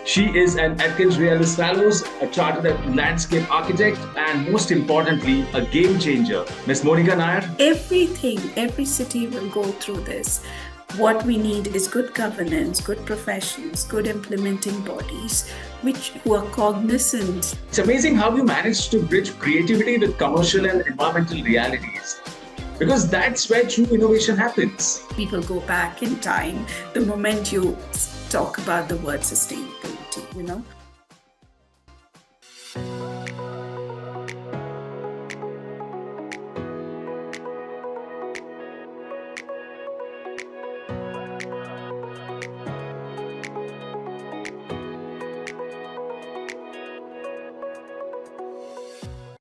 She is an AtkinsRéalis Fellows, a chartered landscape architect, and most importantly, a game changer. Miss Monika Nair. Every city will go through this. What we need is good governance, good professionals, good implementing bodies, who are cognizant. It's amazing how you manage to bridge creativity with commercial and environmental realities. Because that's where true innovation happens. People go back in time the moment you talk about the word sustainability,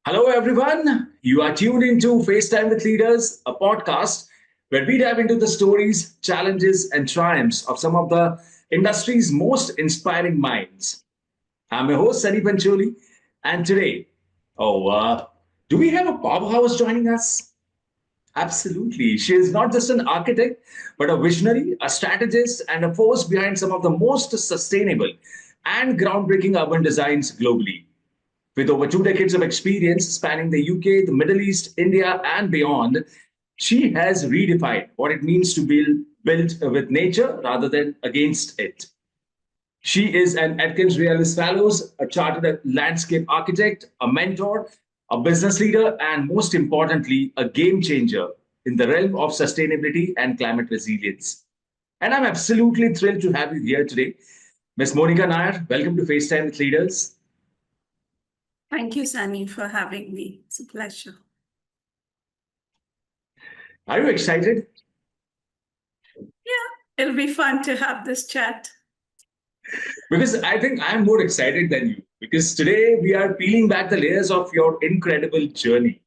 Hello, everyone. You are tuned into FaceTime with Leaders, a podcast where we dive into the stories, challenges, and triumphs of some of the industry's most inspiring minds. I'm your host, Sunny Pancholi, and today, do we have a powerhouse joining us? Absolutely. She is not just an architect, but a visionary, a strategist, and a force behind some of the most sustainable and groundbreaking urban designs globally. With over 2 decades of experience spanning the UK, the Middle East, India, and beyond, she has redefined what it means to build with nature rather than against it. She is an AtkinsRéalis Fellows, a chartered landscape architect, a mentor, a business leader, and most importantly, a game changer in the realm of sustainability and climate resilience. And I'm absolutely thrilled to have you here today. Ms. Monika Nair, welcome to FaceTime with Leaders. Thank you, Sunny, for having me. It's a pleasure. Are you excited? Yeah, it'll be fun to have this chat. Because I think I'm more excited than you. Because today we are peeling back the layers of your incredible journey.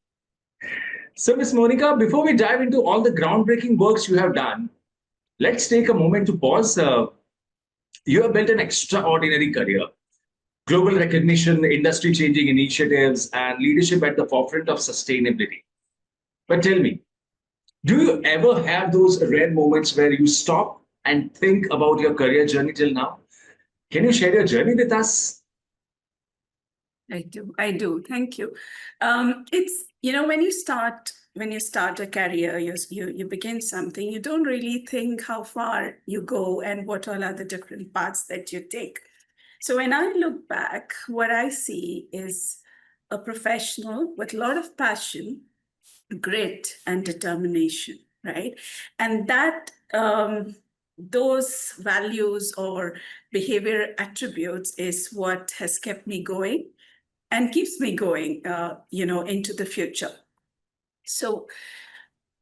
So, Ms. Monika, before we dive into all the groundbreaking works you have done, let's take a moment to pause. You have built an extraordinary career. Global recognition, industry changing initiatives, and leadership at the forefront of sustainability. But tell me, do you ever have those rare moments where you stop and think about your career journey till now? Can you share your journey with us? I do. Thank you. It's, when you start a career, you begin something, you don't really think how far you go and what all are the different paths that you take. So when I look back, what I see is a professional with a lot of passion, grit, and determination, right? And that those values or behavior attributes is what has kept me going and keeps me going, into the future. So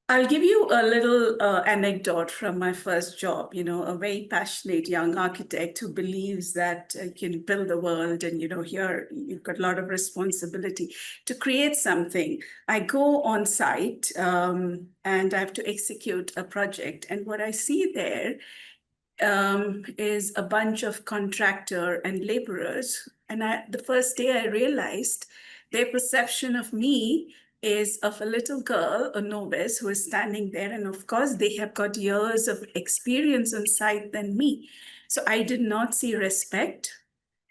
I'll give you a little anecdote from my first job. A very passionate young architect who believes that you can build the world, and here you've got a lot of responsibility to create something. I go on site and I have to execute a project, and what I see there is a bunch of contractor and laborers. And the first day I realized their perception of me is of a little girl, a novice, who is standing there. And of course, they have got years of experience on site than me. So I did not see respect.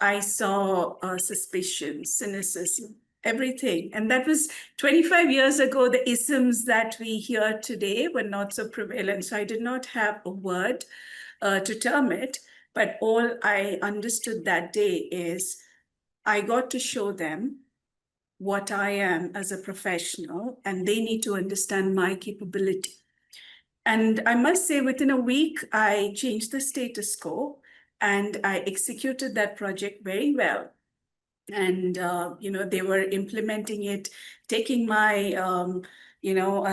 I saw suspicion, cynicism, everything. And that was 25 years ago. The isms that we hear today were not so prevalent. So I did not have a word to term it. But all I understood that day is I got to show them what I am as a professional, and they need to understand my capability. And I must say, within a week, I changed the status quo and I executed that project very well. And, they were implementing it, taking my,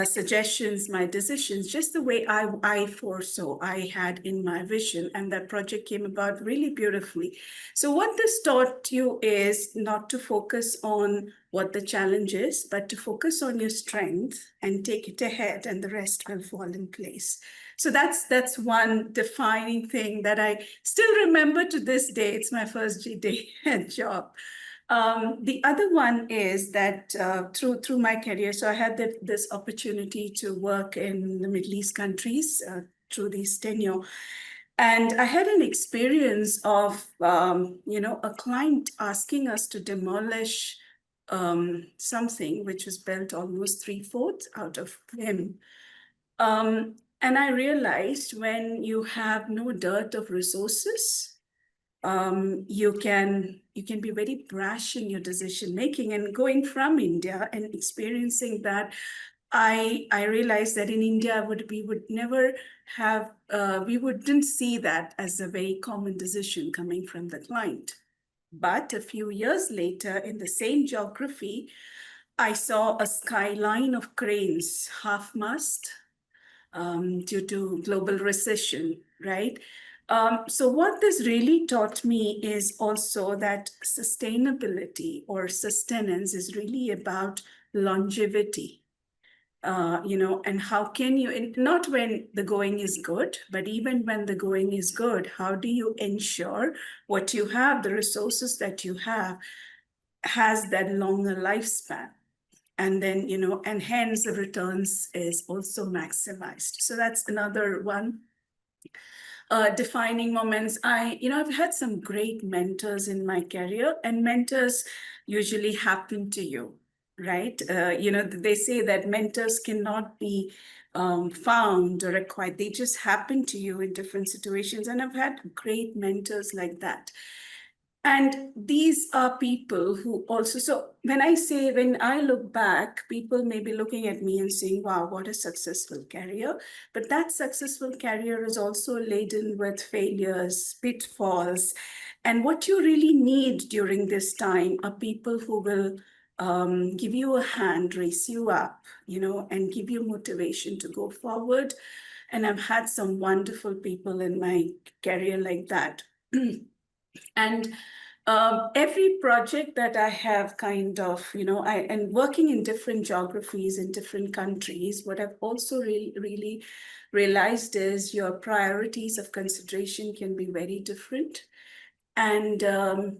suggestions, my decisions, just the way I foresaw I had in my vision. And that project came about really beautifully. So what this taught you is not to focus on what the challenge is, but to focus on your strength and take it ahead, and the rest will fall in place. So that's one defining thing that I still remember to this day. It's my first day job. The other one is that through my career, so I had this opportunity to work in the Middle East countries through this tenure. And I had an experience of, a client asking us to demolish something which was built almost 3/4 out of him. And I realized when you have no dearth of resources, you can be very brash in your decision making. And going from India and experiencing that, I realized that in India we would never have we wouldn't see that as a very common decision coming from the client. But a few years later, in the same geography, I saw a skyline of cranes, half mast, due to global recession, right? So what this really taught me is also that sustainability or sustenance is really about longevity. And how can you, not when the going is good, but even when the going is good, how do you ensure what you have, the resources that you have, has that longer lifespan? And then, and hence the returns is also maximized. So that's another one. Defining moments. I've had some great mentors in my career, and mentors usually happen to you, right? They say that mentors cannot be found or acquired. They just happen to you in different situations. And I've had great mentors like that. And these are people who also, so when I look back, people may be looking at me and saying, wow, what a successful career. But that successful career is also laden with failures, pitfalls. And what you really need during this time are people who will give you a hand, raise you up, and give you motivation to go forward. And I've had some wonderful people in my career like that. And every project that I have kind of, and working in different geographies in different countries, what I've also really realized is your priorities of consideration can be very different. And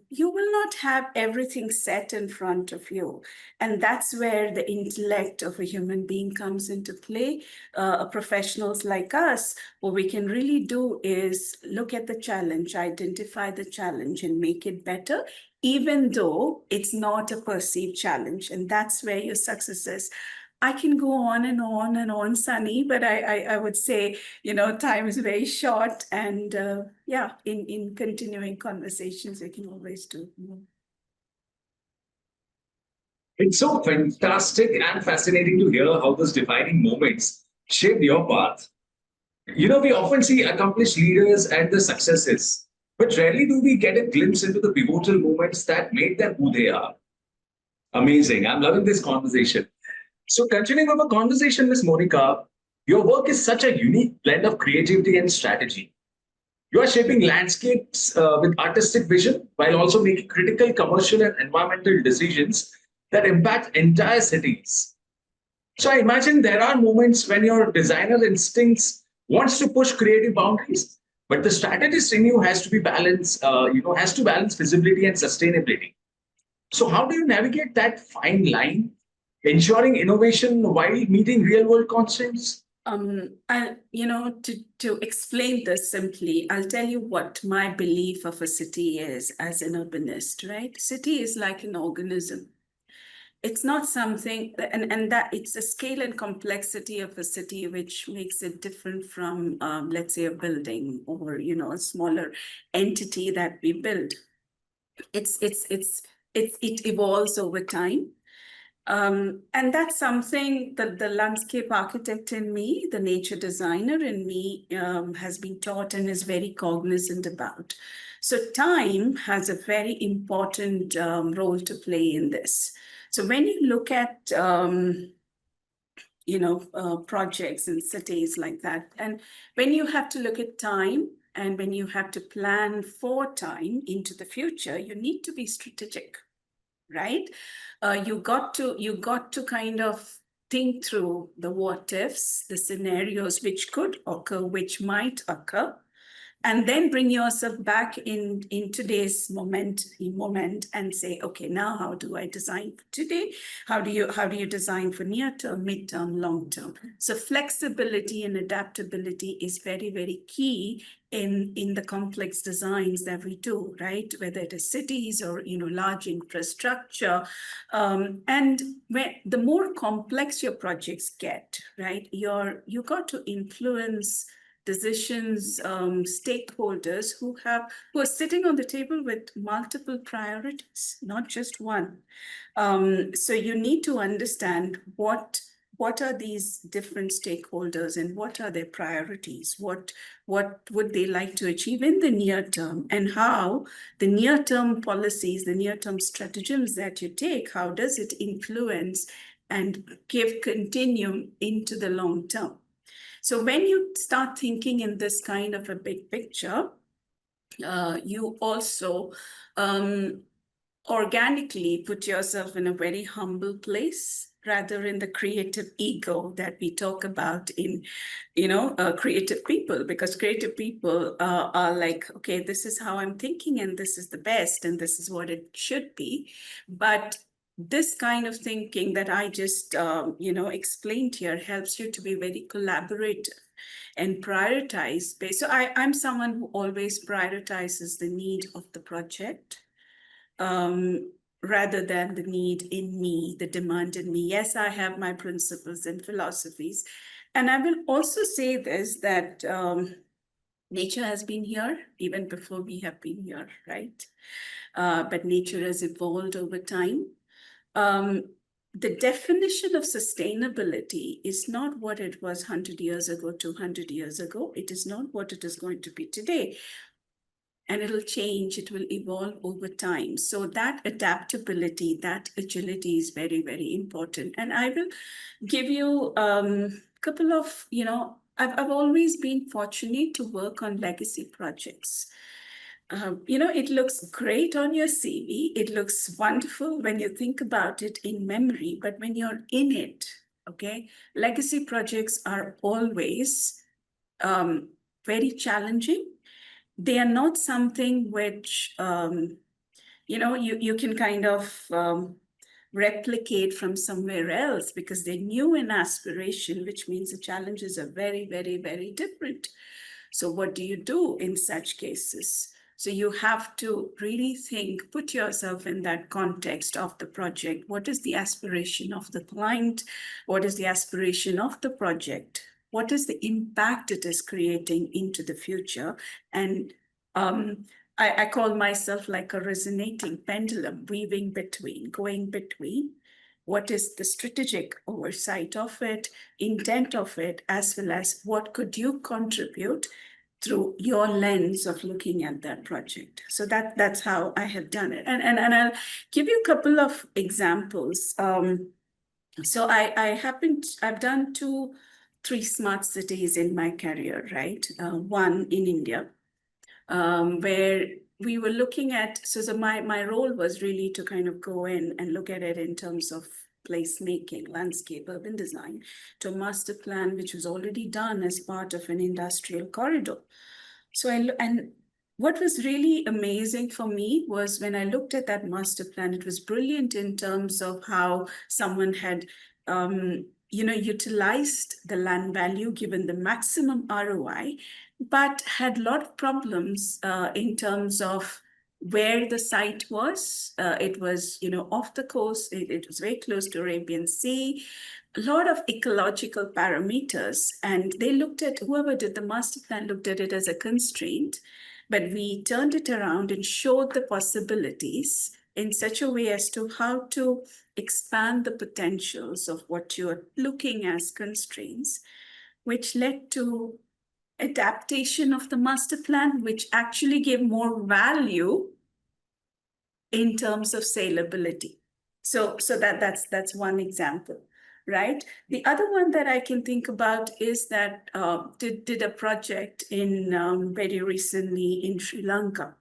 you will not have everything set in front of you. And that's where the intellect of a human being comes into play. Professionals like us, what we can really do is look at the challenge, identify the challenge, and make it better, even though it's not a perceived challenge. And that's where your success is. I can go on and on and on, Sunny, but I would say, time is very short. And in continuing conversations, we can always do more. It's so fantastic and fascinating to hear how those defining moments shaped your path. We often see accomplished leaders and the successes, but rarely do we get a glimpse into the pivotal moments that made them who they are. Amazing. I'm loving this conversation. So, continuing our conversation, Ms. Monika, your work is such a unique blend of creativity and strategy. You are shaping landscapes with artistic vision while also making critical commercial and environmental decisions that impact entire cities. So, I imagine there are moments when your designer instincts wants to push creative boundaries, but the strategist in you has to be balanced, has to balance visibility and sustainability. So, how do you navigate that fine line, ensuring innovation while meeting real world constraints? To explain this simply, I'll tell you what my belief of a city is as an urbanist, right? City is like an organism. It's not something, and that it's a scale and complexity of a city which makes it different from, let's say, a building or a smaller entity that we build. It evolves over time. And that's something that the landscape architect in me, the nature designer in me, has been taught and is very cognizant about. So time has a very important role to play in this. So when you look at projects in cities like that, and when you have to look at time and when you have to plan for time into the future, you need to be strategic, right? You got to kind of think through the what ifs, the scenarios which could occur, which might occur, and then bring yourself back in today's moment and say, okay, now how do I design for today? How do you design for near term, mid-term, long term? So flexibility and adaptability is very, very key in the complex designs that we do, right? Whether it is cities or large infrastructure, and the more complex your projects get, right, you got to influence decisions, stakeholders who are sitting on the table with multiple priorities, not just one. So you need to understand what are these different stakeholders and what are their priorities? What would they like to achieve in the near term, and how the near-term policies, the near-term stratagems that you take, how does it influence and give continuum into the long term? So when you start thinking in this kind of a big picture, you also organically put yourself in a very humble place, rather in the creative ego that we talk about in, creative people, because creative people are like, okay, this is how I'm thinking and this is the best and this is what it should be. But this kind of thinking that I just, explained here helps you to be very collaborative and prioritize based. So I'm someone who always prioritizes the need of the project, rather than the need in me, the demand in me. Yes, I have my principles and philosophies. And I will also say this, that nature has been here even before we have been here, right? But nature has evolved over time. The definition of sustainability is not what it was 100 years ago, 200 years ago. It is not what it is going to be today. And it'll change, it will evolve over time. So that adaptability, that agility is very, very important. And I will give you a couple of, I've always been fortunate to work on legacy projects. It looks great on your CV. It looks wonderful when you think about it in memory, but when you're in it, okay, legacy projects are always very challenging. They are not something which, you can kind of replicate from somewhere else, because they're new in aspiration, which means the challenges are very, very, very different. So what do you do in such cases? So you have to really think, put yourself in that context of the project. What is the aspiration of the client? What is the aspiration of the project? What is the impact it is creating into the future? And I call myself like a resonating pendulum, weaving between, going between what is the strategic oversight of it, intent of it, as well as what could you contribute through your lens of looking at that project. So that's how I have done it. And I'll give you a couple of examples. So I've done 3 smart cities in my career, right? One in India, where we were looking at, so my role was really to kind of go in and look at it in terms of placemaking, landscape, urban design, to a master plan, which was already done as part of an industrial corridor. So and what was really amazing for me was when I looked at that master plan, it was brilliant in terms of how someone had, utilized the land value, given the maximum ROI, but had a lot of problems in terms of where the site was. It was, off the coast. It was very close to Arabian Sea. A lot of ecological parameters, and they looked at, whoever did the master plan looked at it as a constraint, but we turned it around and showed the possibilities in such a way as to how to expand the potentials of what you're looking as constraints, which led to adaptation of the master plan, which actually gave more value in terms of saleability. So that's one example, right? The other one that I can think about is that did a project in very recently in Sri Lanka.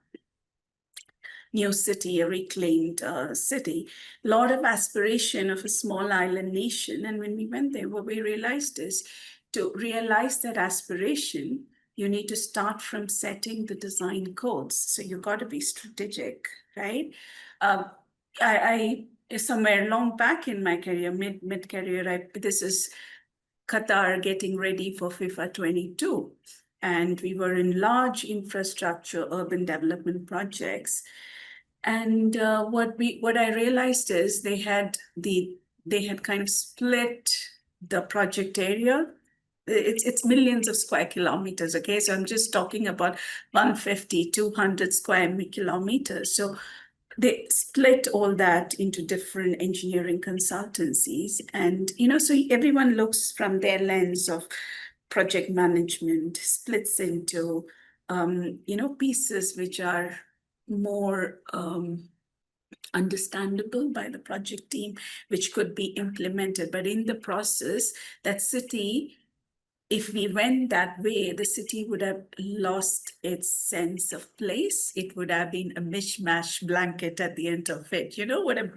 New city, a reclaimed city, a lot of aspiration of a small island nation. And when we went there, what we realized is, to realize that aspiration, you need to start from setting the design codes. So you've got to be strategic, right? I somewhere long back in my career, mid career, this is Qatar getting ready for FIFA 22. And we were in large infrastructure, urban development projects. And what I realized is they had kind of split the project area. It's millions of square kilometers, okay? So I'm just talking about 150, 200 square kilometers. So they split all that into different engineering consultancies. And, so everyone looks from their lens of project management, splits into, pieces which are more understandable by the project team, which could be implemented. But in the process, that city, if we went that way, the city would have lost its sense of place. It would have been a mishmash blanket at the end of it. You know what a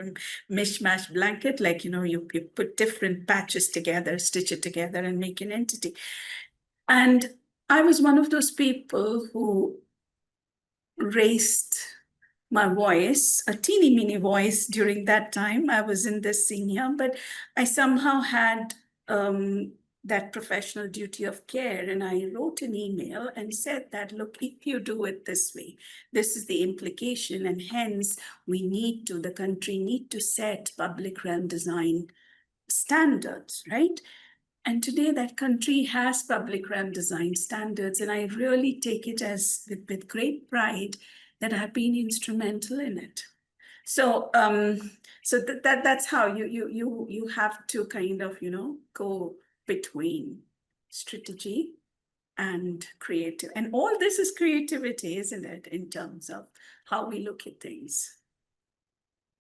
mishmash blanket? Like, you put different patches together, stitch it together and make an entity. And I was one of those people who raised my voice, a teeny mini voice during that time. I was in the senior, but I somehow had that professional duty of care. And I wrote an email and said that, look, if you do it this way, this is the implication. And hence the country need to set public realm design standards, right? And today that country has public realm design standards. And I really take it as with great pride that I've been instrumental in it. So that's how you have to kind of, go between strategy and creative. And all this is creativity, isn't it, in terms of how we look at things?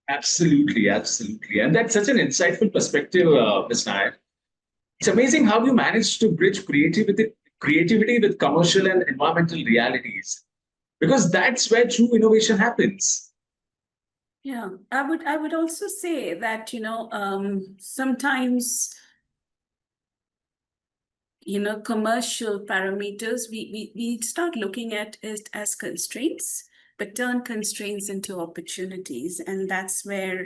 Absolutely, absolutely. And that's such an insightful perspective, Ms. Nair. It's amazing how you managed to bridge creativity with commercial and environmental realities, because that's where true innovation happens. Yeah, I would also say that, sometimes, commercial parameters, we start looking at it as constraints, but turn constraints into opportunities. And that's where,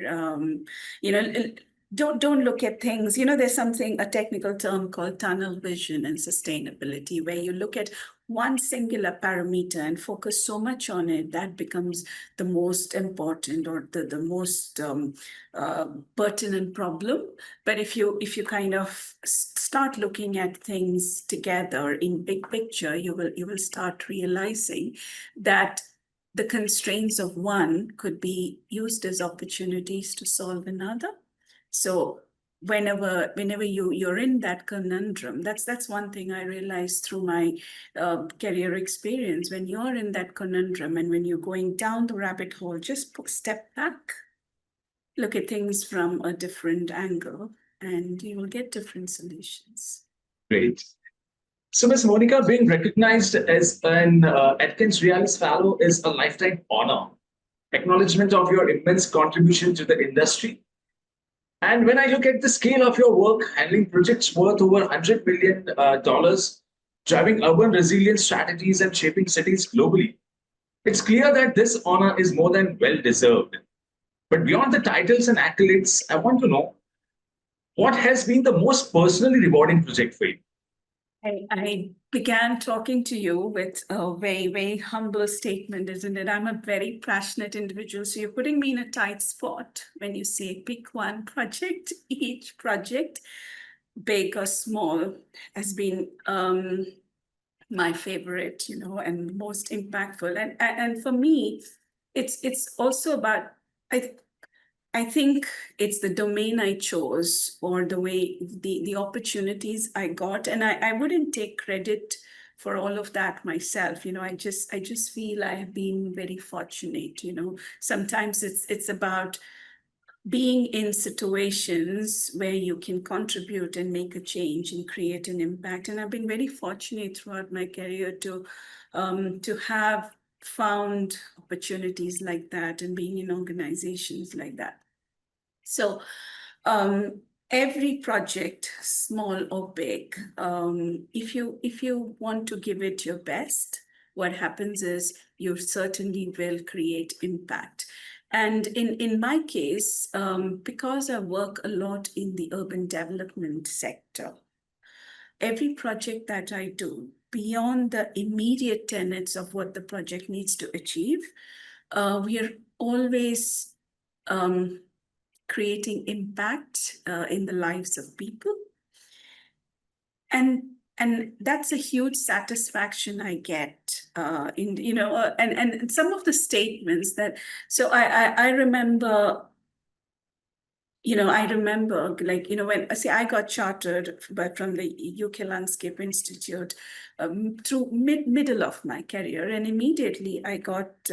don't look at things, there's a technical term called tunnel vision and sustainability, where you look at one singular parameter and focus so much on it that becomes the most important or the most pertinent problem. But if you kind of start looking at things together in big picture, you will start realizing that the constraints of one could be used as opportunities to solve another. So whenever you're in that conundrum, that's one thing I realized through my career experience. When you're in that conundrum and when you're going down the rabbit hole, just step back, look at things from a different angle, and you will get different solutions. Great. So, Ms. Monika, being recognized as an AtkinsRéalis Fellow is a lifetime honor, acknowledgement of your immense contribution to the industry. And when I look at the scale of your work, handling projects worth over $100 million, driving urban resilience strategies and shaping cities globally, it's clear that this honor is more than well deserved. But beyond the titles and accolades, I want to know, what has been the most personally rewarding project for you? I began talking to you with a very, very humble statement, isn't it? I'm a very passionate individual. So you're putting me in a tight spot when you say pick one project. Each project, big or small, has been my favorite, and most impactful. And for me, it's also about, I think it's the domain I chose or the way the opportunities I got. And I wouldn't take credit for all of that myself. I just feel I have been very fortunate. Sometimes it's about being in situations where you can contribute and make a change and create an impact. And I've been very fortunate throughout my career to have found opportunities like that and being in organizations like that. So every project, small or big, if you want to give it your best, what happens is you certainly will create impact. And in my case, because I work a lot in the urban development sector, every project that I do, beyond the immediate tenets of what the project needs to achieve, we are always creating impact in the lives of people. And that's a huge satisfaction I get and some of the statements that, so I remember, when I got chartered from the UK Landscape Institute through middle of my career, and immediately I got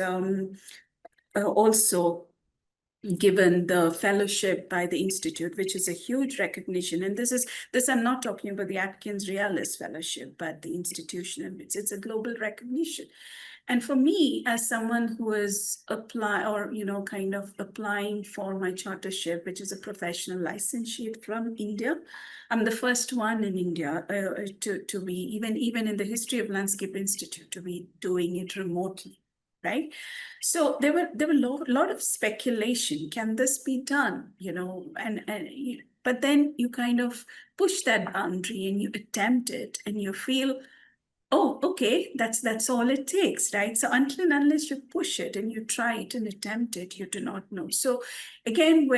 also given the fellowship by the Institute, which is a huge recognition. And this I'm not talking about the AtkinsRéalis fellowship, but the institution, it's a global recognition. And for me, as someone who is applying for my chartership, which is a professional licentiate from India, I'm the first one in India to be, even in the history of Landscape Institute, to be doing it remotely. Right. So there were a lot of speculation. Can this be done? But then you kind of push that boundary and you attempt it and you feel, oh, okay, that's all it takes, right? So until and unless you push it and you try it and attempt it, you do not know. So again,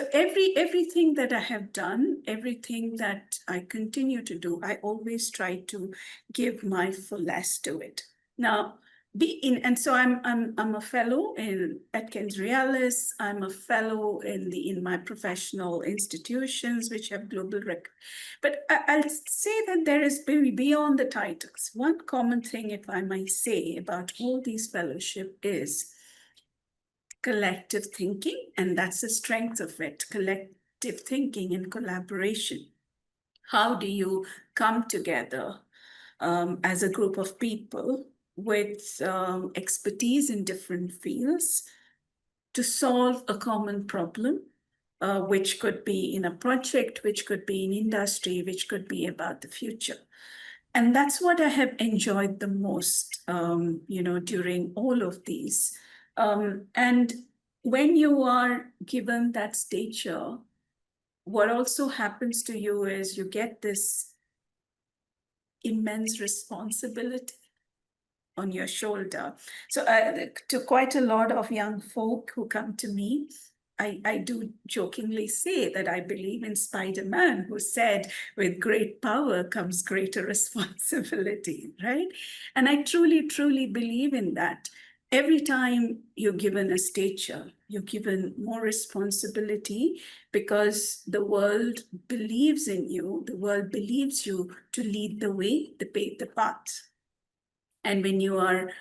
everything that I have done, everything that I continue to do, I always try to give my fullest to it. Now, and so I'm a fellow in AtkinsRéalis. I'm a fellow in my professional institutions, which have global record. But I'll say that there is beyond the titles. One common thing, if I might say, about all these fellowship is collective thinking, and that's the strength of it. Collective thinking and collaboration. How do you come together as a group of people with expertise in different fields to solve a common problem, which could be in a project, which could be in industry, which could be about the future. And that's what I have enjoyed the most, during all of these. And when you are given that stature, what also happens to you is you get this immense responsibility on your shoulder. So to quite a lot of young folk who come to me, I do jokingly say that I believe in Spider-Man, who said, with great power comes greater responsibility, right? And I truly, truly believe in that. Every time you're given a stature, you're given more responsibility because the world believes in you. The world believes you to lead the way, to pave the path. And when you are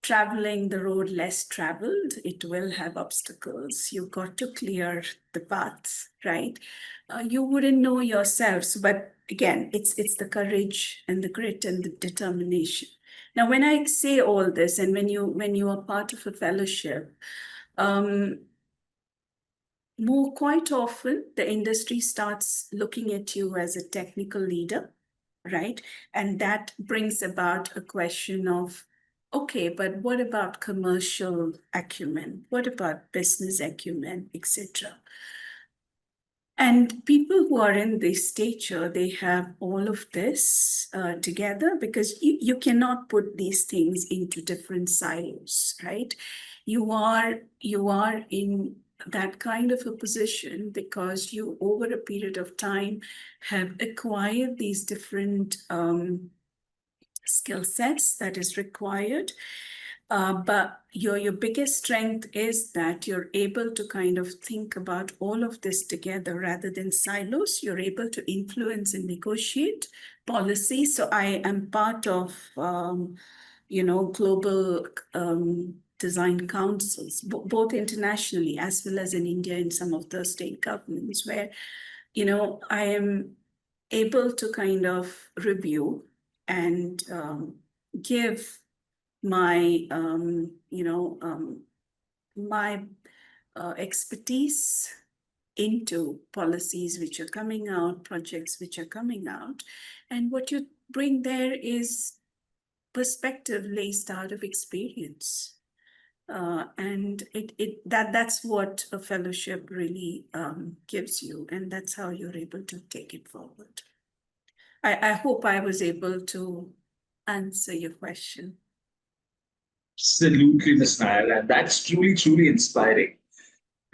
traveling the road less traveled, it will have obstacles. You've got to clear the paths, right? You wouldn't know yourselves, but again, it's the courage and the grit and the determination. Now, when I say all this, and when you are part of a fellowship, more quite often the industry starts looking at you as a technical leader, right? And that brings about a question of, okay, but what about commercial acumen? What about business acumen, etc.? And people who are in this stature, they have all of this together, because you cannot put these things into different silos, right? You are in that kind of a position because you, over a period of time, have acquired these different skill sets that is required. But your biggest strength is that you're able to kind of think about all of this together rather than silos. You're able to influence and negotiate policy. So I am part of, global design councils, both internationally as well as in India in some of the state governments, where, I am able to kind of review and give my my expertise into policies which are coming out, projects which are coming out. And what you bring there is perspective laced out of experience. And that's what a fellowship really gives you, and that's how you're able to take it forward. I hope I was able to answer your question. Absolutely, Ms. Nair, and that's truly, truly inspiring.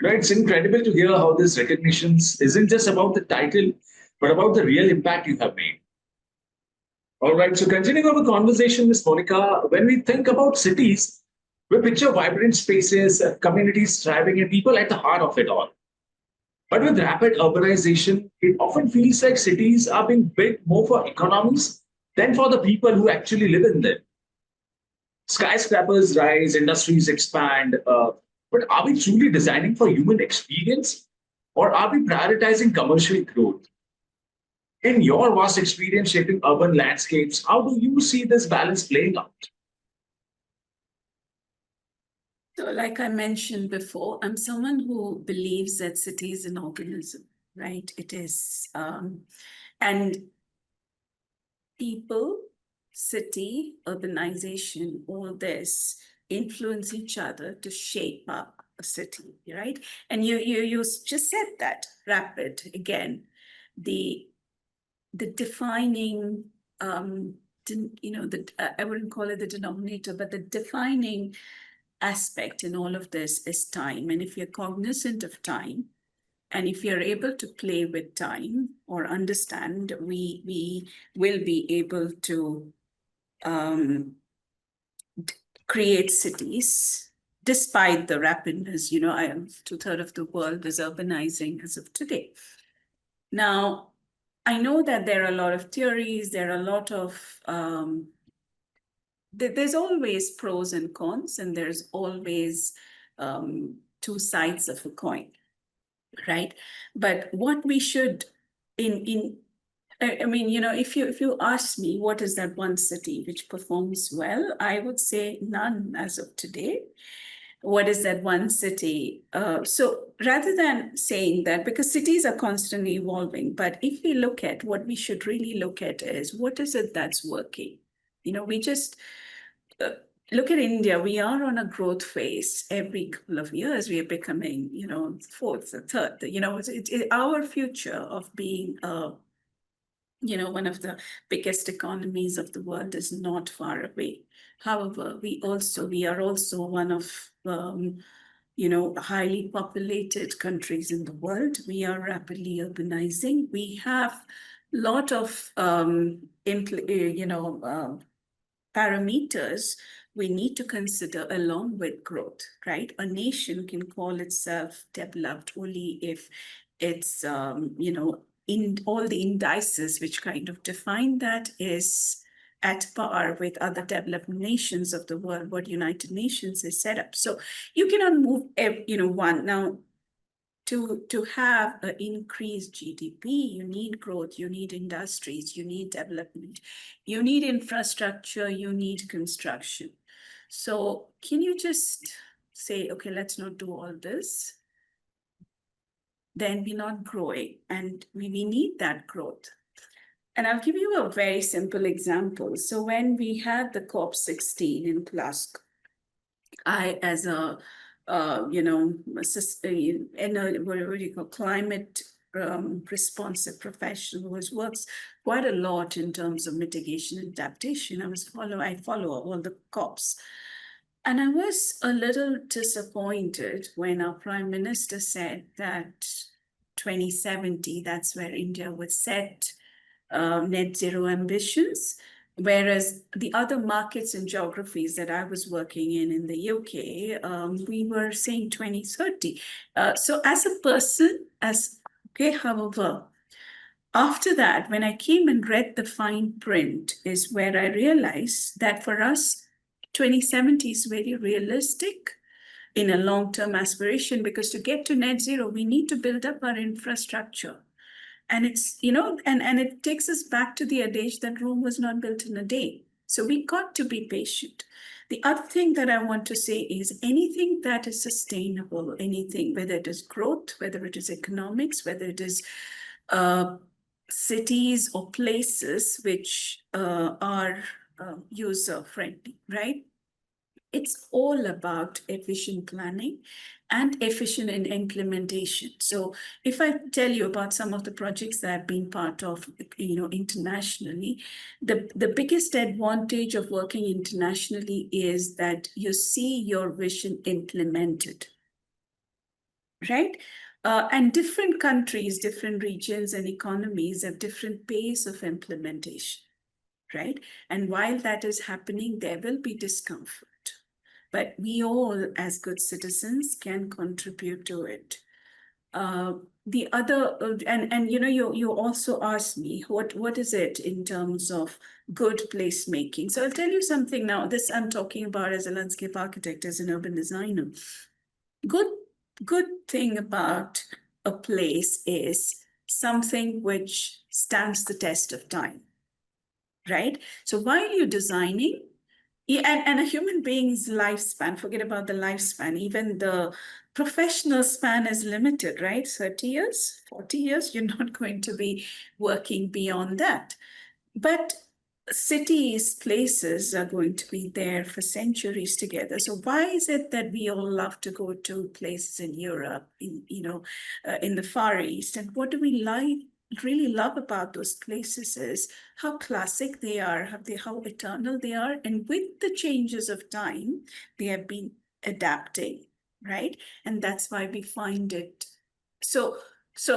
It's incredible to hear how this recognition isn't just about the title, but about the real impact you have made. All right, so continuing our conversation, Ms. Monika, when we think about cities, we picture vibrant spaces, communities thriving, and people at the heart of it all. But with rapid urbanization, it often feels like cities are being built more for economies than for the people who actually live in them. Skyscrapers rise, industries expand, but are we truly designing for human experience, or are we prioritizing commercial growth? In your vast experience shaping urban landscapes, how do you see this balance playing out? So, like I mentioned before, I'm someone who believes that city is an organism, right? It is. And people, city, urbanization, all this influence each other to shape up a city, right? And you just said that, rapid, again, the defining, I wouldn't call it the denominator, but the defining aspect in all of this is time. And if you're cognizant of time, and if you're able to play with time or understand, we will be able to create cities despite the rapidness. I am 2/3 of the world is urbanizing as of today. Now, I know that there are a lot of theories, there are a lot of there's always pros and cons, and there's always two sides of a coin, right? But what we should, I mean, if you ask me what is that one city which performs well, I would say none as of today. What is that one city? So rather than saying that, because cities are constantly evolving, but if we look at what we should really look at is what is it that's working? We just look at India. We are on a growth phase. Every couple of years, we are becoming, fourth or third. Our future of being one of the biggest economies of the world is not far away. However, we are also one of highly populated countries in the world. We are rapidly urbanizing. We have a lot of parameters we need to consider along with growth, right? A nation can call itself developed only if it's in all the indices which kind of define that is at par with other developed nations of the world, what United Nations is set up. So you cannot move, one. Now, to have an increased GDP, you need growth, you need industries, you need development, you need infrastructure, you need construction. So can you just say, okay, let's not do all this? Then we're not growing, and we need that growth. And I'll give you a very simple example. So when we had the COP16 in Glasgow, I, as a climate responsive professional who works quite a lot in terms of mitigation and adaptation, I follow all the COPs. And I was a little disappointed when our Prime Minister said that 2070, that's where India would set net zero ambitions, whereas the other markets and geographies that I was working in the UK, we were saying 2030. So as a person, however, after that, when I came and read the fine print, is where I realized that for us, 2070 is very realistic in a long-term aspiration, because to get to net zero, we need to build up our infrastructure. And it's, and it takes us back to the adage that Rome was not built in a day. So we got to be patient. The other thing that I want to say is anything that is sustainable, anything, whether it is growth, whether it is economics, whether it is cities or places which are user-friendly, right? It's all about efficient planning and efficient in implementation. So if I tell you about some of the projects that I've been part of, internationally, the biggest advantage of working internationally is that you see your vision implemented, right? And different countries, different regions and economies have different pace of implementation, right? And while that is happening, there will be discomfort. But we all, as good citizens, can contribute to it. The other, and you also asked me, what is it in terms of good placemaking? So I'll tell you something now. This I'm talking about as a landscape architect, as an urban designer. Good thing about a place is something which stands the test of time, right? So while you're designing, and a human being's lifespan, forget about the lifespan, even the professional span is limited, right? 30 years, 40 years, you're not going to be working beyond that. But cities, places are going to be there for centuries together. So why is it that we all love to go to places in Europe, in the Far East? And what do we really love about those places is how classic they are, how eternal they are. And with the changes of time, they have been adapting, right? And that's why we find it. So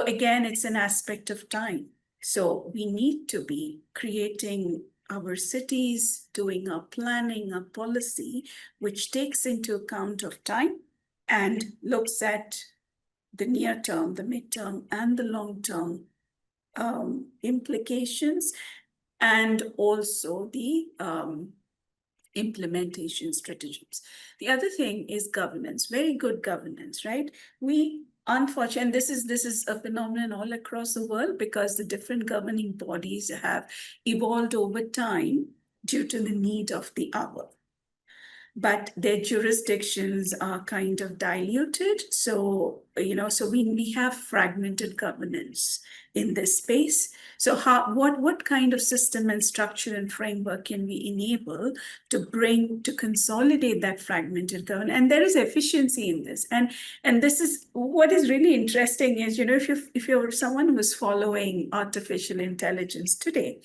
again, it's an aspect of time. So we need to be creating our cities, doing our planning, our policy, which takes into account of time and looks at the near term, the midterm, and the long term implications, and also the implementation strategies. The other thing is governance, very good governance, right? We unfortunately, and this is a phenomenon all across the world because the different governing bodies have evolved over time due to the need of the hour. But their jurisdictions are kind of diluted. So, so we have fragmented governance in this space. So what kind of system and structure and framework can we enable to consolidate that fragmented governance? And there is efficiency in this. And this is what is really interesting is, if you're someone who's following artificial intelligence today,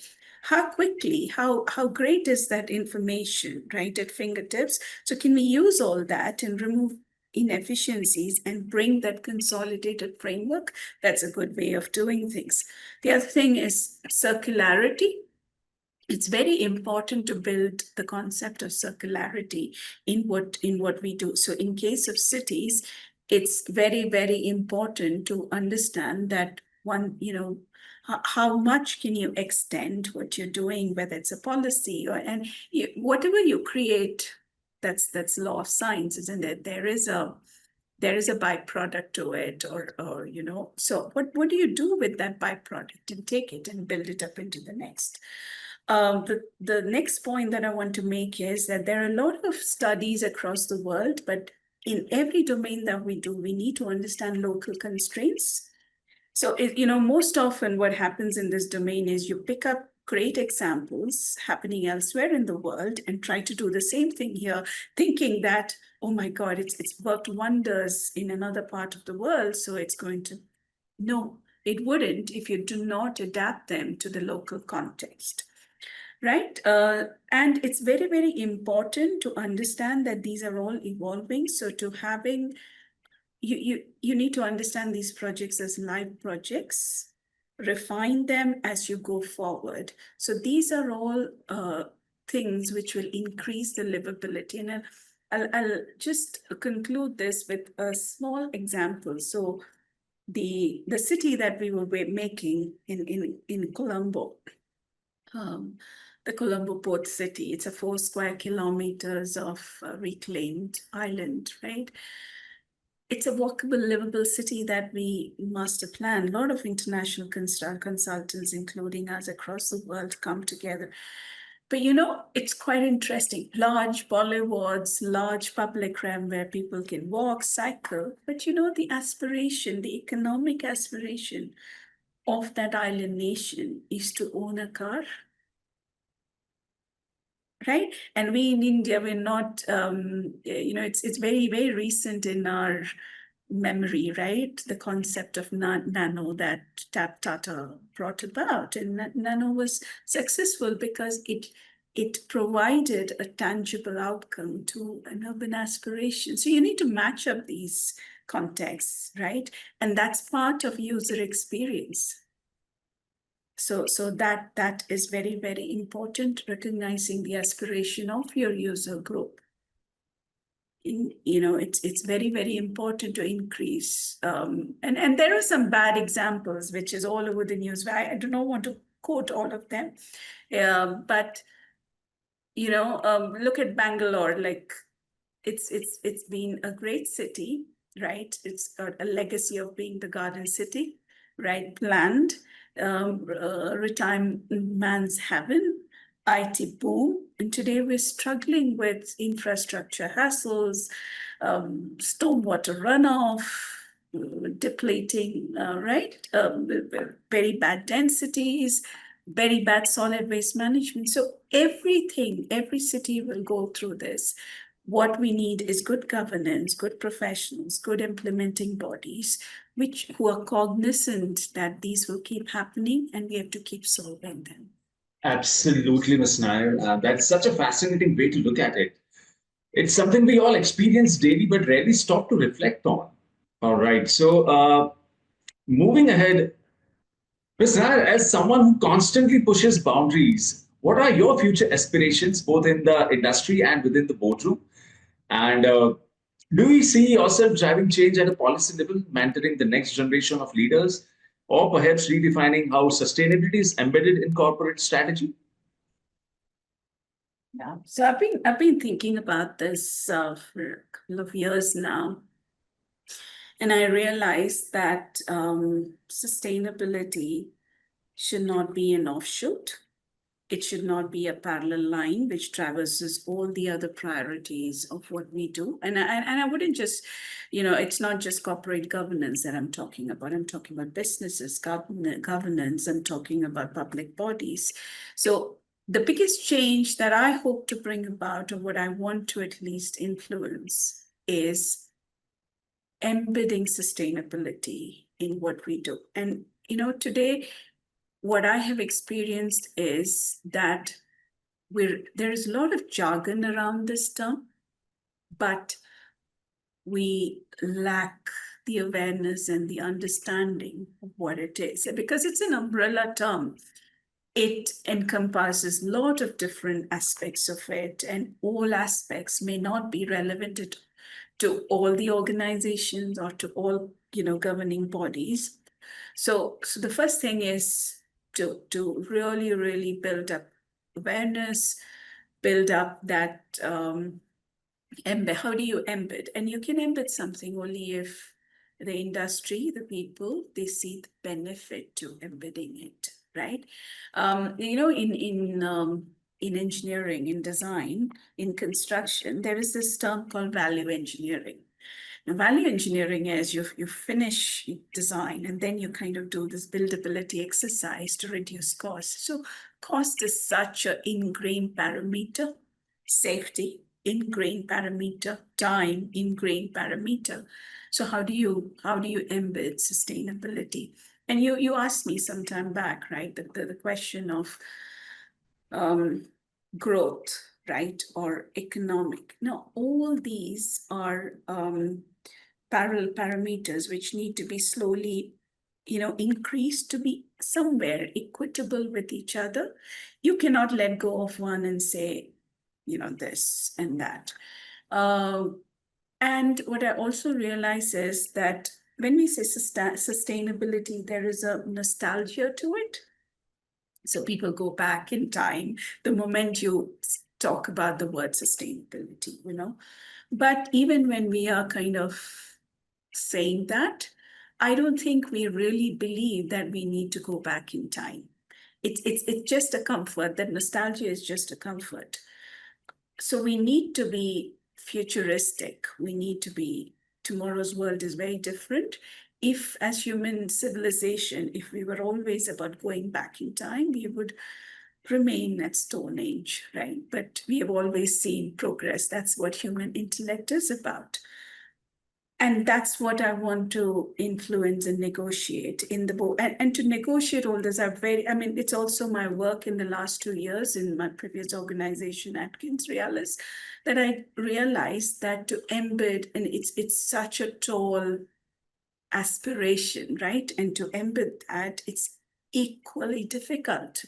how quickly, how great is that information, right, at fingertips? So can we use all that and remove inefficiencies and bring that consolidated framework? That's a good way of doing things. The other thing is circularity. It's very important to build the concept of circularity in what we do. So in case of cities, it's very, very important to understand that how much can you extend what you're doing, whether it's a policy whatever you create, that's law of science, isn't it? There is a byproduct to it, or so what do you do with that byproduct and take it and build it up into the next? The next point that I want to make is that there are a lot of studies across the world, but in every domain that we do, we need to understand local constraints. So, most often what happens in this domain is you pick up great examples happening elsewhere in the world and try to do the same thing here, thinking that, oh my God, it's worked wonders in another part of the world, so it's going to. No, it wouldn't if you do not adapt them to the local context. Right. And it's very, very important to understand that these are all evolving. So you need to understand these projects as live projects, refine them as you go forward. So these are all things which will increase the livability. And I'll just conclude this with a small example. So the city that we were making in Colombo, the Colombo Port City, it's a 4 square kilometers of reclaimed island, right? It's a walkable, livable city that we master plan. A lot of international consultants, including us across the world, come together. But you know, it's quite interesting. Large boulevards, large public realm where people can walk, cycle. But you know, the aspiration, the economic aspiration of that island nation is to own a car, right? And we in India, we're not, you know, it's very, very recent in our memory, right? The concept of nano that Tata brought about. And nano was successful because it provided a tangible outcome to an urban aspiration. So you need to match up these contexts, right? And that's part of user experience. So that is very, very important, recognizing the aspiration of your user group. You know, it's very, very important to increase. And there are some bad examples, which is all over the news. I do not want to quote all of them. But, you know, look at Bangalore, like it's been a great city, right? It's got a legacy of being the garden city, right? Planned, retirement's heaven, IT boom. And today we're struggling with infrastructure hassles, stormwater runoff, depleting, right? Very bad densities, very bad solid waste management. So everything, every city will go through this. What we need is good governance, good professionals, good implementing bodies, who are cognizant that these will keep happening and we have to keep solving them. Absolutely, Ms. Nair. That's such a fascinating way to look at it. It's something we all experience daily but rarely stop to reflect on. All right. So, moving ahead, Ms. Nair, as someone who constantly pushes boundaries, what are your future aspirations both in the industry and within the boardroom? And do you see yourself driving change at a policy level, mentoring the next generation of leaders, or perhaps redefining how sustainability is embedded in corporate strategy? Yeah. So I've been thinking about this for a couple of years now. And I realized that sustainability should not be an offshoot. It should not be a parallel line which traverses all the other priorities of what we do. And I wouldn't just, you know, it's not just corporate governance that I'm talking about. I'm talking about businesses, governance, I'm talking about public bodies. So the biggest change that I hope to bring about, or what I want to at least influence, is embedding sustainability in what we do. And, you know, today, what I have experienced is that there is a lot of jargon around this term, but we lack the awareness and the understanding of what it is. Because it's an umbrella term, it encompasses a lot of different aspects of it, and all aspects may not be relevant to all the organizations or to all, you know, governing bodies. So the first thing is to really, really build up awareness, build up that embed. How do you embed? And you can embed something only if the industry, the people, they see the benefit to embedding it, right? You know, in engineering, in design, in construction, there is this term called value engineering. Now, value engineering is you finish design and then you kind of do this buildability exercise to reduce cost. So cost is such an ingrained parameter, safety, ingrained parameter, time, ingrained parameter. So how do you embed sustainability? And you asked me some time back, right? The question of growth, right, or economic. Now, all these are parallel parameters which need to be slowly, you know, increased to be somewhere equitable with each other. You cannot let go of one and say, you know, this and that. And what I also realize is that when we say sustainability, there is a nostalgia to it. So people go back in time the moment you talk about the word sustainability, you know. But even when we are kind of saying that, I don't think we really believe that we need to go back in time. it's just a comfort. That nostalgia is just a comfort. So we need to be futuristic. We need to be, tomorrow's world is very different. If, as human civilization, if we were always about going back in time, we would remain at Stone Age, right? But we have always seen progress. That's what human intellect is about. And that's what I want to influence and negotiate in the board. And to negotiate all this, it's also my work in the last 2 years in my previous organization, AtkinsRéalis, that I realized that to embed, and it's such a tall aspiration, right? And to embed that, it's equally difficult,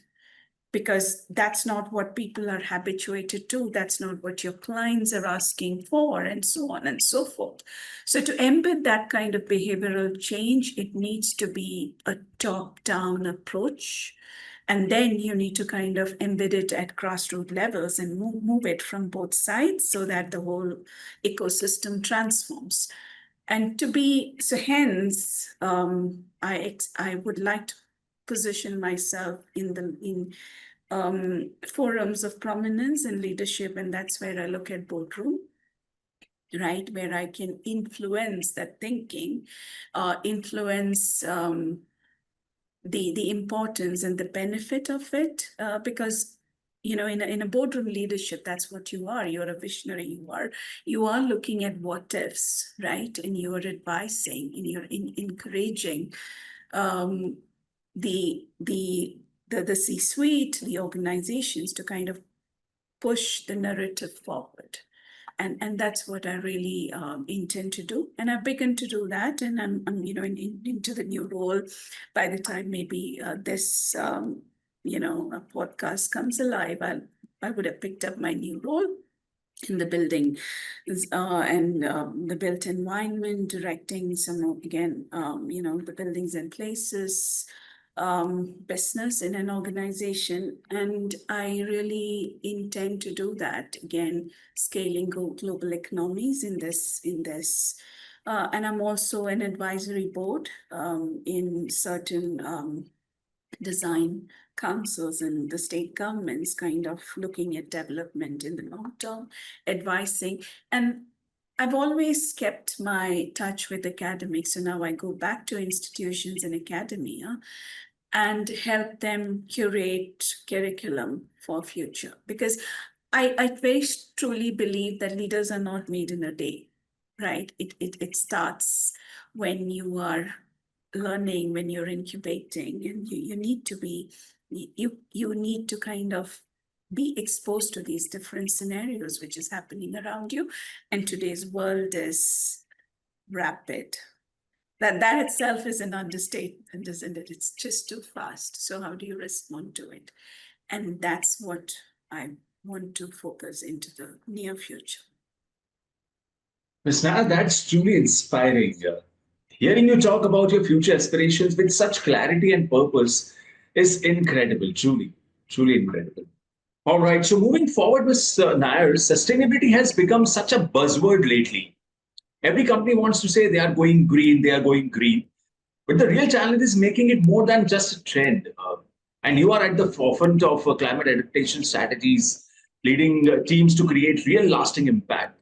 because that's not what people are habituated to. That's not what your clients are asking for, and so on and so forth. So to embed that kind of behavioral change, it needs to be a top-down approach. And then you need to kind of embed it at grassroots levels and move it from both sides so that the whole ecosystem transforms. And hence, I would like to position myself in forums of prominence and leadership, and that's where I look at boardroom, right, where I can influence that thinking, influence the importance and the benefit of it, because in a boardroom leadership, that's what you are. You're a visionary. You are looking at what ifs, right, and you're advising and you're encouraging the C-suite, the organizations, to kind of push the narrative forward. And that's what I really intend to do. And I've begun to do that. And I'm into the new role. By the time maybe this a podcast comes alive, I would have picked up my new role in the building and the built environment, directing some, again, the buildings and places business in an organization. And I really intend to do that, again, scaling global economies in this. And I'm also an advisory board in certain design councils and the state governments, kind of looking at development in the long term, advising. And I've always kept my touch with academics. So now I go back to institutions and academia and help them curate curriculum for future. Because I very truly believe that leaders are not made in a day, right? It starts when you are learning, when you're incubating, and you need to be, you need to kind of be exposed to these different scenarios which is happening around you. And today's world is rapid. That itself is an understatement, isn't it? It's just too fast. So how do you respond to it? And that's what I want to focus into the near future. Ms. Nair, that's truly inspiring. Hearing you talk about your future aspirations with such clarity and purpose is incredible, truly, truly incredible. All right, so moving forward, Ms. Nair, sustainability has become such a buzzword lately. Every company wants to say they are going green, they are going green. But the real challenge is making it more than just a trend. And you are at the forefront of climate adaptation strategies, leading teams to create real lasting impact.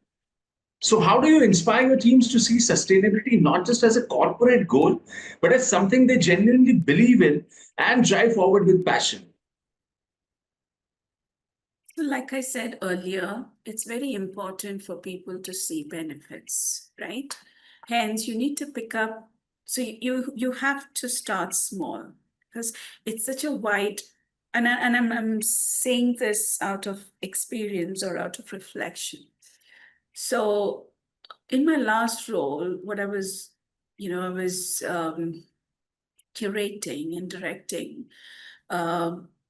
So, how do you inspire your teams to see sustainability not just as a corporate goal, but as something they genuinely believe in and drive forward with passion? So like I said earlier, it's very important for people to see benefits, right? Hence, you need to pick up. So you have to start small, because it's such a wide. And I'm saying this out of experience or out of reflection. So in my last role, what I was curating and directing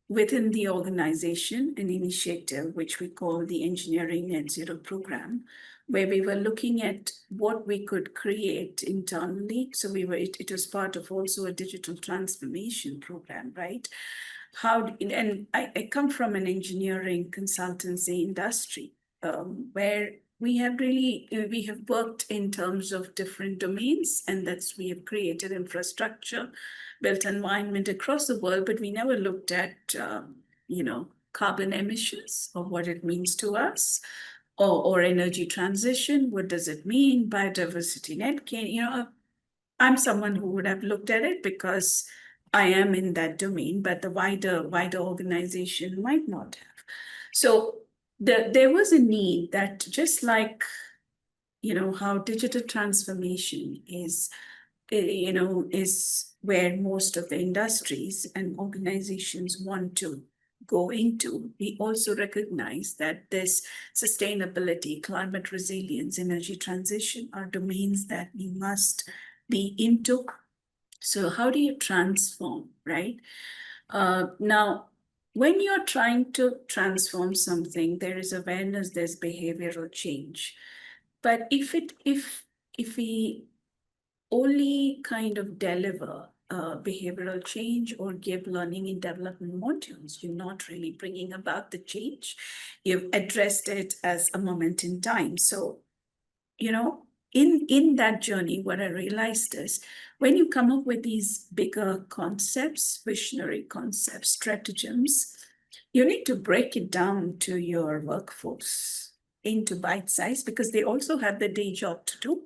within the organization an initiative which we call the Engineering Net Zero Program, where we were looking at what we could create internally. So it was part of also a digital transformation program, right? And I come from an engineering consultancy industry where we have worked in terms of different domains, and we have created infrastructure, built environment across the world, but we never looked at, carbon emissions or what it means to us, or energy transition. What does it mean? Biodiversity net gain. I'm someone who would have looked at it because I am in that domain, but the wider organization might not have. So there was a need that, just like, how digital transformation is where most of the industries and organizations want to go into, we also recognize that this sustainability, climate resilience, energy transition are domains that we must be into. So how do you transform, right? Now, when you're trying to transform something, there is awareness, there's behavioral change. But if we only kind of deliver behavioral change or give learning and development modules, you're not really bringing about the change. You've addressed it as a moment in time. So, in that journey, what I realized is, when you come up with these bigger concepts, visionary concepts, stratagems, you need to break it down to your workforce into bite size, because they also have the day job to do,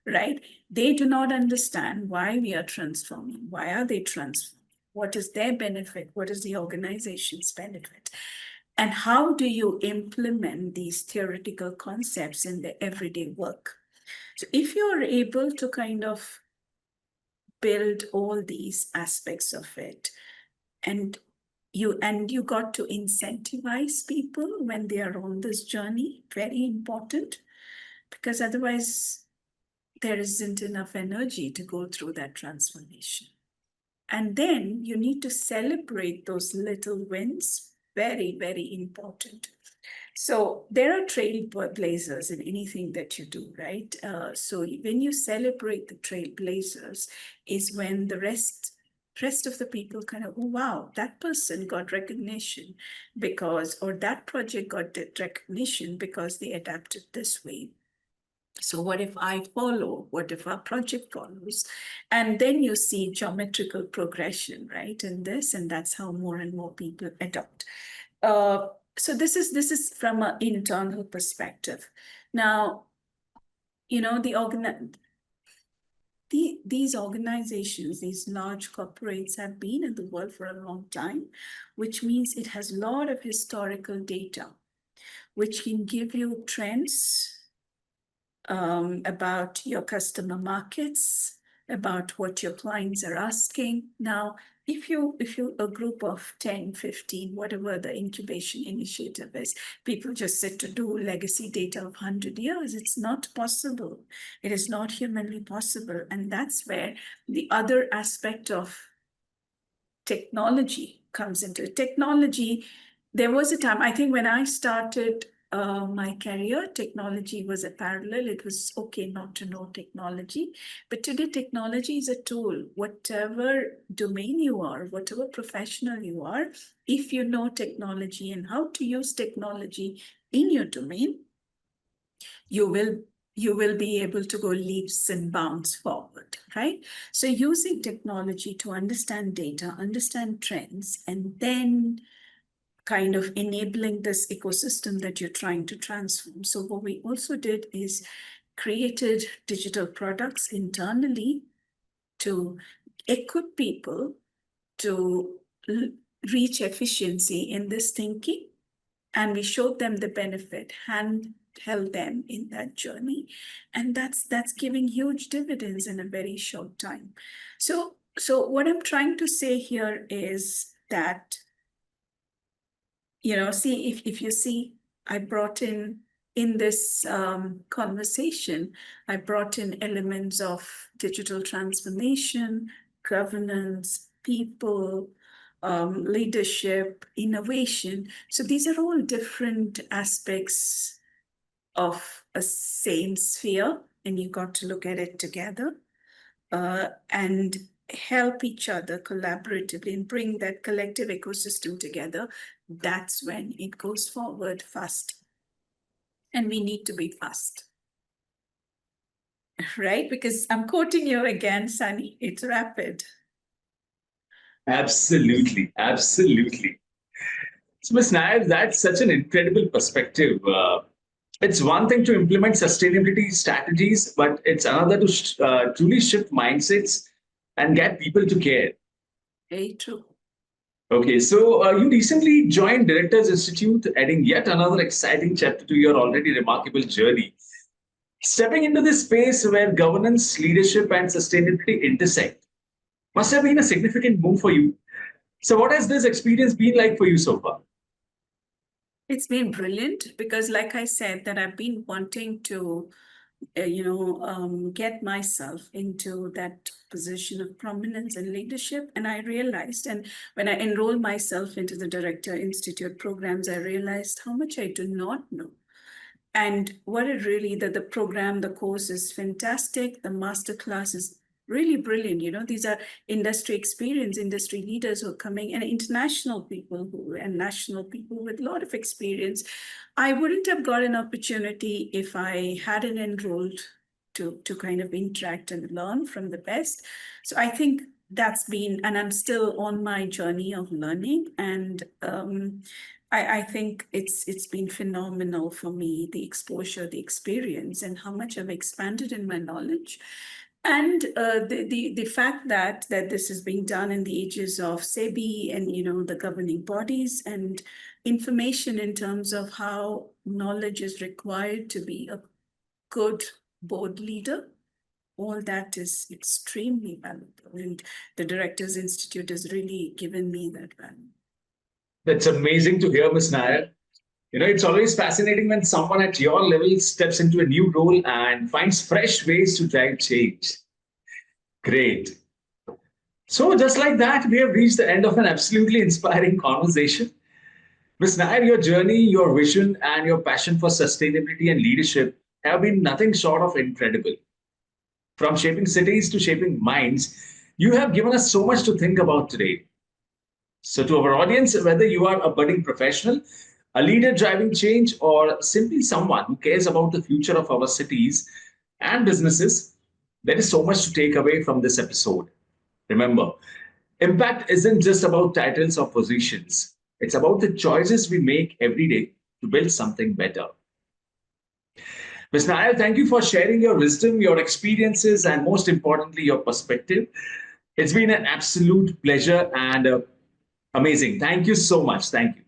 right? They do not understand why we are transforming. Why are they transforming? What is their benefit? What is the organization's benefit? And how do you implement these theoretical concepts in the everyday work? So if you're able to kind of build all these aspects of it, and you got to incentivize people when they are on this journey, very important, because otherwise there isn't enough energy to go through that transformation. And then you need to celebrate those little wins, very, very important. So there are trailblazers in anything that you do, right? So when you celebrate the trailblazers is when the rest of the people kind of, oh, wow, that person got recognition because, or that project got recognition because they adapted this way. So what if I follow? What if our project follows? And then you see geometrical progression, right? In this, and that's how more and more people adopt. So this is from an internal perspective. Now, these organizations, these large corporates have been in the world for a long time, which means it has a lot of historical data, which can give you trends about your customer markets, about what your clients are asking. Now, if you a group of 10, 15, whatever the incubation initiative is, people just sit to do legacy data of 100 years. It's not possible. It is not humanly possible. And that's where the other aspect of technology comes into it. Technology, there was a time, I think when I started my career, technology was a parallel. It was okay not to know technology. But today, technology is a tool. Whatever domain you are, whatever professional you are, if you know technology and how to use technology in your domain, you will be able to go leaps and bounds forward, right? So using technology to understand data, understand trends, and then kind of enabling this ecosystem that you're trying to transform. So what we also did is created digital products internally to equip people to reach efficiency in this thinking. And we showed them the benefit, held them in that journey. And that's giving huge dividends in a very short time. So what I'm trying to say here is that, see, if you see, I brought in this conversation, I brought in elements of digital transformation, governance, people, leadership, innovation. So these are all different aspects of a same sphere, and you got to look at it together and help each other collaboratively and bring that collective ecosystem together. That's when it goes forward fast. And we need to be fast. Right? Because I'm quoting you again, Sunny. It's rapid. Absolutely, absolutely. So, Ms. Nair, that's such an incredible perspective. It's one thing to implement sustainability strategies, but it's another to truly shift mindsets and get people to care. Very true. Okay, so you recently joined Directors Institute, adding yet another exciting chapter to your already remarkable journey. Stepping into this space where governance, leadership, and sustainability intersect must have been a significant move for you. So, what has this experience been like for you so far? It's been brilliant because, like I said, that I've been wanting to, get myself into that position of prominence and leadership. And I realized, and when I enrolled myself into the Director Institute programs, I realized how much I do not know. And what it really, the program, the course is fantastic. The masterclass is really brilliant. These are industry experience, industry leaders who are coming, and international people and national people with a lot of experience. I wouldn't have got an opportunity if I hadn't enrolled to kind of interact and learn from the best. So I think that's been, and I'm still on my journey of learning. And I think it's been phenomenal for me, the exposure, the experience, and how much I've expanded in my knowledge. And the fact that this is being done in the ages of SEBI and the governing bodies, and information in terms of how knowledge is required to be a good board leader, all that is extremely valuable. And the Directors Institute has really given me that value. That's amazing to hear, Ms. Nair. It's always fascinating when someone at your level steps into a new role and finds fresh ways to drive change. Great. So, just like that, we have reached the end of an absolutely inspiring conversation. Ms. Nair, your journey, your vision, and your passion for sustainability and leadership have been nothing short of incredible. From shaping cities to shaping minds, you have given us so much to think about today. So, to our audience, whether you are a budding professional, a leader driving change, or simply someone who cares about the future of our cities and businesses, there is so much to take away from this episode. Remember, impact isn't just about titles or positions, it's about the choices we make every day to build something better. Ms. Nair, thank you for sharing your wisdom, your experiences, and most importantly, your perspective. It's been an absolute pleasure and amazing. Thank you so much. Thank you.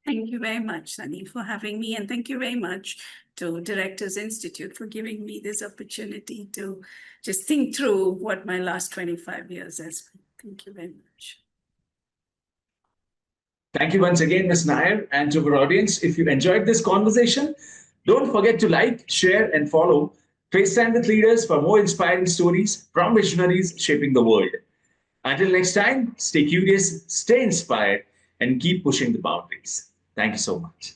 Thank you very much, Sunny, for having me. And thank you very much to Directors Institute for giving me this opportunity to just think through what my last 25 years has been. Thank you very much. Thank you once again, Ms. Nair. And to our audience, if you enjoyed this conversation, don't forget to like, share, and follow FaceTime with Leaders for more inspiring stories from visionaries shaping the world. Until next time, stay curious, stay inspired, and keep pushing the boundaries. Thank you so much.